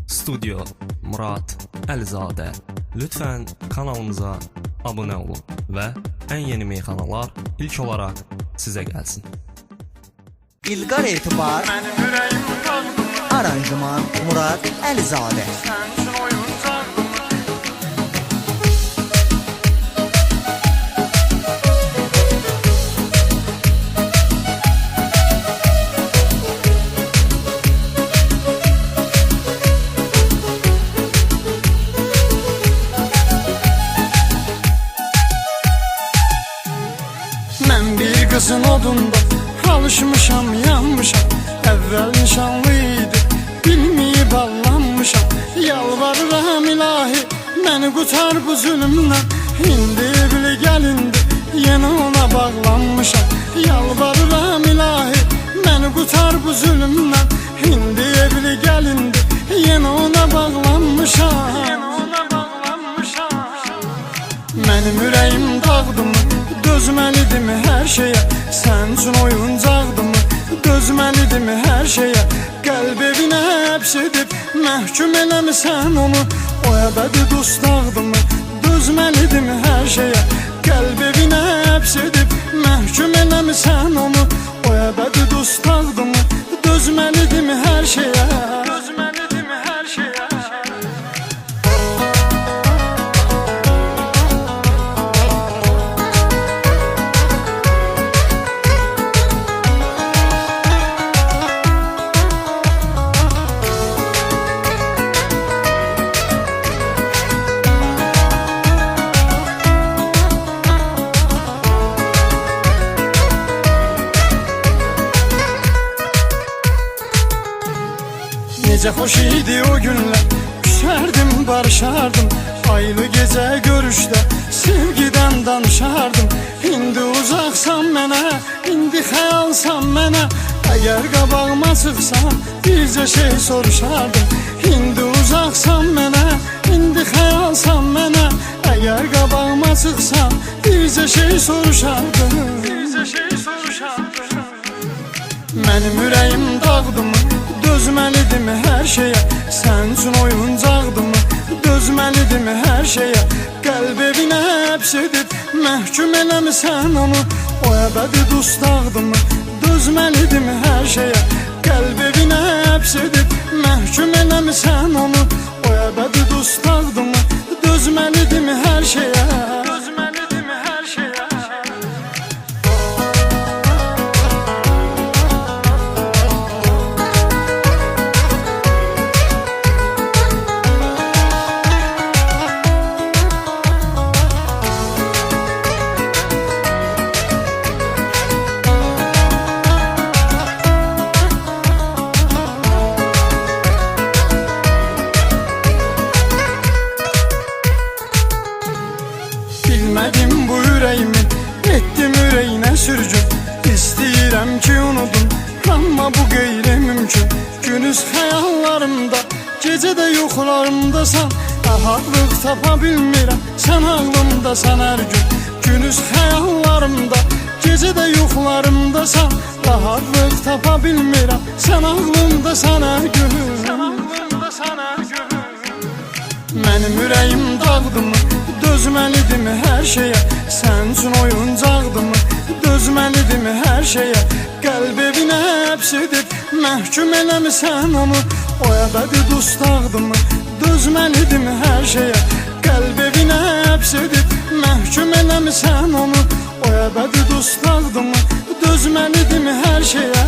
Studio Murad Əlizadə. Lütfən kanalımıza abunə olun və ən yeni meyxanalar ilk olaraq sizə gəlsin. İlqar Etibar, aranjman Murad Əlizadə. Mən bir qızın odunda alışmışam, yanmışam. Əvvəl nişanlıydı, bilməyib allanmışam. Yalvarıram ilahi, məni qutar bu zülümdən. İndi evli gəlindi, yenə ona bağlanmışam. Yalvarıram ilahi, məni qutar bu zülümdən. İndi evli gəlindi, yenə ona bağlanmışam. Mənim ürəyim dağdımı, dözməlidimi hər şeyə? Sən üçün oyuncaqdımı, dözməlidimi hər şeyə? Qəlb evinə həbs edib, məhkum eləmisən onu. O əbədi dustaqdımı, dözməlidimi hər şeyə? Qəlb evinə həbs edib, məhkum eləmisən onu. O əbədi dustaqdımı, dözməlidimi hər şeyə? Dözməlidimi hər şeyə? Necə xoş idi o günlər, küsərdim, barışardım. Aylı gecə görüşdə sevgidən danışardım. İndi uzaqsan mənə, indi xəyalsan mənə. Əgər qabağıma çıxsan, bircə şey soruşardım. İndi uzaqsan mənə, indi xəyalsan mənə. Əgər qabağıma çıxsan, bircə şey soruşardım. Bircə şey soruşardım. Mənim ürəyim dağdımı, dözməlidimi hər şeyə? Sən üçün oyuncaqdımı, dözməlidimi hər şeyə? Qəlb evinə həbs edib, məhkum eləmisən onu. O əbədi dustaqdımı, dözməlidimi hər şeyə? Qəlb evinə həbs edib, məhkum eləmisən onu. O əbədi dustaqdımı, dözməlidimi hər şeyə? Dözməlidimi hər şeyə? Bilmədim bu ürəyimin, etdim ürəyinə sürgün. İstəyirəm ki unudum, amma bu qeyri-mümkün. Günüz xəyallarımda, gecədə yuxularımdasan. Rahatlıq tapa bilmirəm, sən ağlımdasan hər gün. Günüz xəyallarımda, gecədə yuxularımdasan. Rahatlıq tapa bilmirəm, sən ağlımdasan hər gün. Sən ağlımdasan hər gün. Mənim ürəyim dağdımı, dözməlidimi hər şeyə? Sən üçün oyuncaqdımı, dözməlidimi hər şeyə? Qəlb evinə həbs edib, məhkum eləmisən onu. O əbədi dustaqdımı, dözməlidimi hər şeyə? Qəlb evinə həbs edib, məhkum eləmisən onu. O əbədi dustaqdımı, dözməlidimi hər şeyə?